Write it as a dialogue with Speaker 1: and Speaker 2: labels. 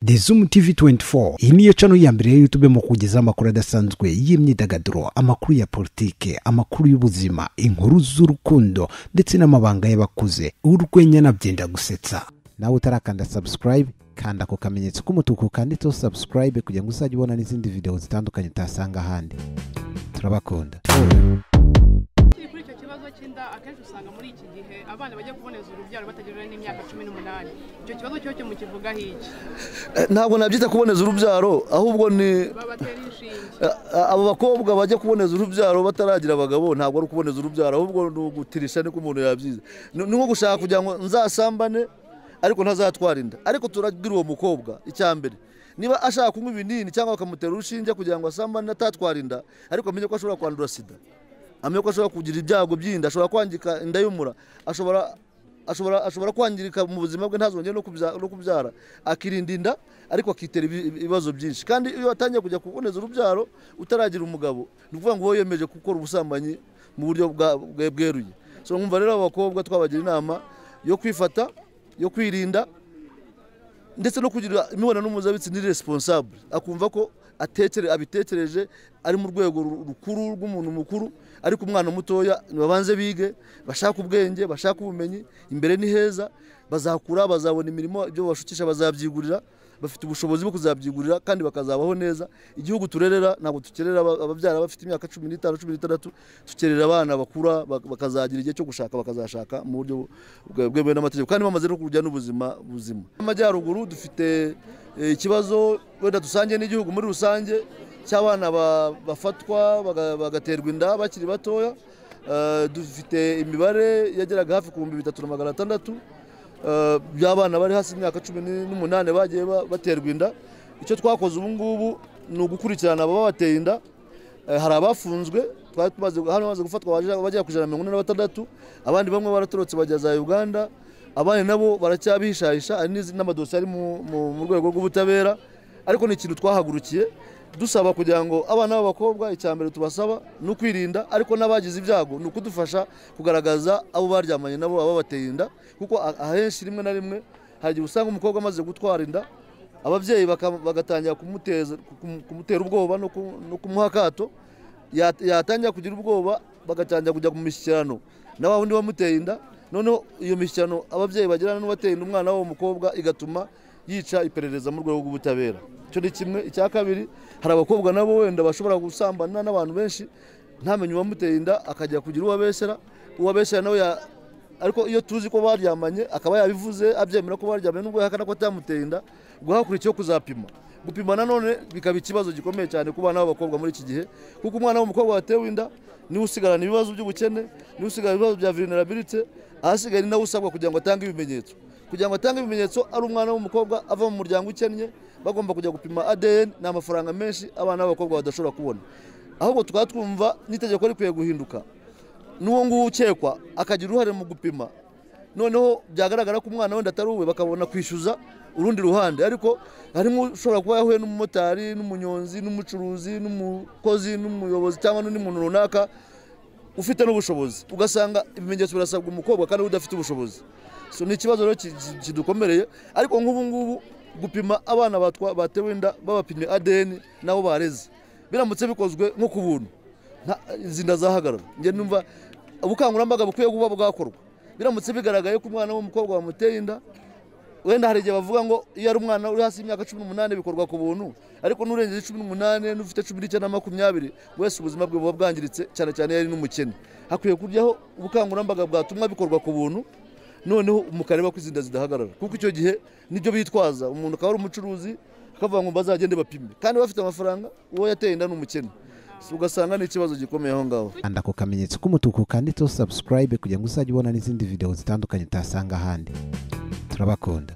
Speaker 1: The Zoom TV 24 iyi niyo channel ya mbere ya YouTube mu kugeza amakuru adasanzwe y'imyidagaduro, amakuru ya politike, amakuru y'ubuzima, inkuru z'urukundo ndetse n'amabanga y'abakuze. Urwenya na byenda gusetsa. Nawe utarakanda subscribe kanda ako kamenyetso k'umutuku kanditseho subscribe kugira ngo uzajye ubona n'izindi video zitandukanye utasanga ahandi. Turabakunda.
Speaker 2: Kuri icyo kibazo cy'inda akenshi usanga muri iki gihe abana bajya kuboneza urubyaro batagejeje n'imyaka 18. Icyo kibazo cyo mukivuga hiki?
Speaker 3: Ntabwo nabyita kuboneza urubyaro, ahubwo ni
Speaker 2: babatera inshinge.
Speaker 3: Abo bakobwa bajya kuboneza urubyaro bataragira abagabo, ntabwo ari kuboneza urubyaro, ahubwo ni ugutirisha niko umuntu yabyize. Ni nko gushaka kugira ngo nzasambane ariko ntazatwara inda. Ariko turabwira uwo mukobwa icyambere, niba ashaka kunywa ibinini cyangwa bakamutera urushinge kugira ngo asambane atatwara inda, ariko amenye ko ashobora kwandura sida, amenye ko ashobora kugira ibyago by'inda, ashobora kwangika inda y'umura, ashobora kwangirika mu buzima bwe, ntazongere no kubyara, akirinda inda ariko akitera ibibazo byinshi. Kandi iyo atangiye kujya kuboneza urubyaro utaragira umugabo, ni ukuvuga ngo wowe yemeje gukora ubusambanyi mu buryo bweruye. So nkumva rero abakobwa twabagira inama yo kwifata, yo kwirinda ndetse no kugira imibonano mpuzabitsina irresponsable, akumva ko abitekereje ari mu rwego rukuru rw'umuntu mukuru, ariko umwana mutoya babanze bige, bashaka ubwenge, bashaka ubumenyi, imbere ni heza, bazakura, bazabona imirimo, ibyo bashukisha bazabyigurira, bafite ubushobozi bwo kuzabyigurira kandi bakazabaho neza. Igihugu turerera ntabwo tukerera ababyara bafite imyaka 15 16, tukerera abana bakura bakazagira igihe cyo gushaka, bakazashaka mu buryo bwemewe n'amategeko kandi bamaze no kujya n'ubuzima buzima. Amajyaruguru dufite ikibazo wenda dusangiye n'igihugu muri rusange cy'abana bafatwa bagaterwa inda bakiri batoya. Dufite imibare yageraga hafi ku 3600 by'abana bari hasi imyaka 18 bagiye baterwa inda. Icyo twakoze ubu ngubu ni ugukurikirana abo bateye inda. Hari abafunzwe, twari tumaze gufatwa bajya ku 146, abandi bamwe baratorotse bajya za Uganda, abandi nabo baracyabihishahisha, ari n'amadosiye ari mu rwego rw'ubutabera. Ariko ni ikintu twahagurukiye dusaba kugira ngo abana b'abakobwa icyambere tubasaba no kwirinda, ariko n'abagize ibyago ni ukudufasha kugaragaza abo baryamanye nabo aba bateye inda, kuko ahenshi rimwe na rimwe hagiye usanga umukobwa amaze gutwara inda, ababyeyi bagatangira kumutera ubwoba no kumuha akato, yatangira kugira ubwoba, bagatangira kujya mu mishyikirano na wa wundi wamuteye inda. Noneho iyo mishyikirano ababyeyi bagirana n'uwateye inda umwana w'uwo mukobwa igatuma yica iperereza mu rwego rw'ubutabera. Cyo ni kimwe. Icya kabiri, hari abakobwa nabo wenda bashobora gusambana n'abantu benshi, ntamenye uwamuteye inda akajya kugira uwabeshyera nawe ariko iyo tuzi ko baryamanye akaba yabivuze abyemera ko baryamanye nubwo yakana ko atamuteye inda, guhakurikiyeho kuzapima. Gupima nanone bikaba ikibazo gikomeye cyane ku bana b'abakobwa muri iki gihe, kuko umwana w'umukobwa watewe inda ni usigarana ibibazo by'ubukene, ni usigarana ibibazo bya vulnerability, ahasigaye ni nawe usabwa kugira ngo atange ibimenyetso. Kugira ngo atange ibimenyetso ari umwana w'umukobwa ava mu muryango ukennye, bagomba kujya gupima ADN, ni amafaranga menshi abana b'abakobwa badashobora kubona. Ahubwo tukaba twumva n'itegeko rikwiye guhinduka, n'uwo nguwo ukekwa akagira uruhare mu gupima, noneho byagaragara ko umwana wenda atari uwe bakabona kwishyuza urundi ruhande. Ariko harimo ushobora kuba yahuye n'umumotari, n'umunyonzi, n'umucuruzi, n'umukozi, n'umuyobozi cyangwa n'undi muntu runaka ufite n'ubushobozi, ugasanga ibimenyetso birasabwa umukobwa kandi udafite ubushobozi. So ni ikibazo rero kidukomereye. Ariko nk'ubu ngubu gupima abana batewe inda babapimye ADN nabo bareze, biramutse bikozwe nko ku buntu, inda zahagarara. Nge numva ubukangurambaga bukwiye kuba bwakorwa. Biramutse bigaragaye ko umwana w'umukobwa wamuteye inda, wenda hari igihe bavuga ngo iyo ari umwana uri hasi imyaka 18 bikorwa ku buntu, ariko n'urengeje 18 n'ufite 19 na 20 wese ubuzima bwe buba bwangiritse, cyane cyane yari n'umukene. Hakwiye kujyaho ubukangurambaga bwatumwa bikorwa ku buntu, noneho mukareba ko izinda zidahagarara, kuko icyo gihe nibyo bitwaza. Umuntu akaba ari umucuruzi akavuga ngo bazagende bapime, kandi bafite amafaranga, uwo yateye inda n'umukene. Ugasanga ni ikibazo gikomeye aho ngaho.
Speaker 1: Kanda ako kamenyetso k'umutuku kanditseho subscribe kugira ngo uzajye ubona n'izindi video zitandukanye utasanga ahandi. Turabakunda.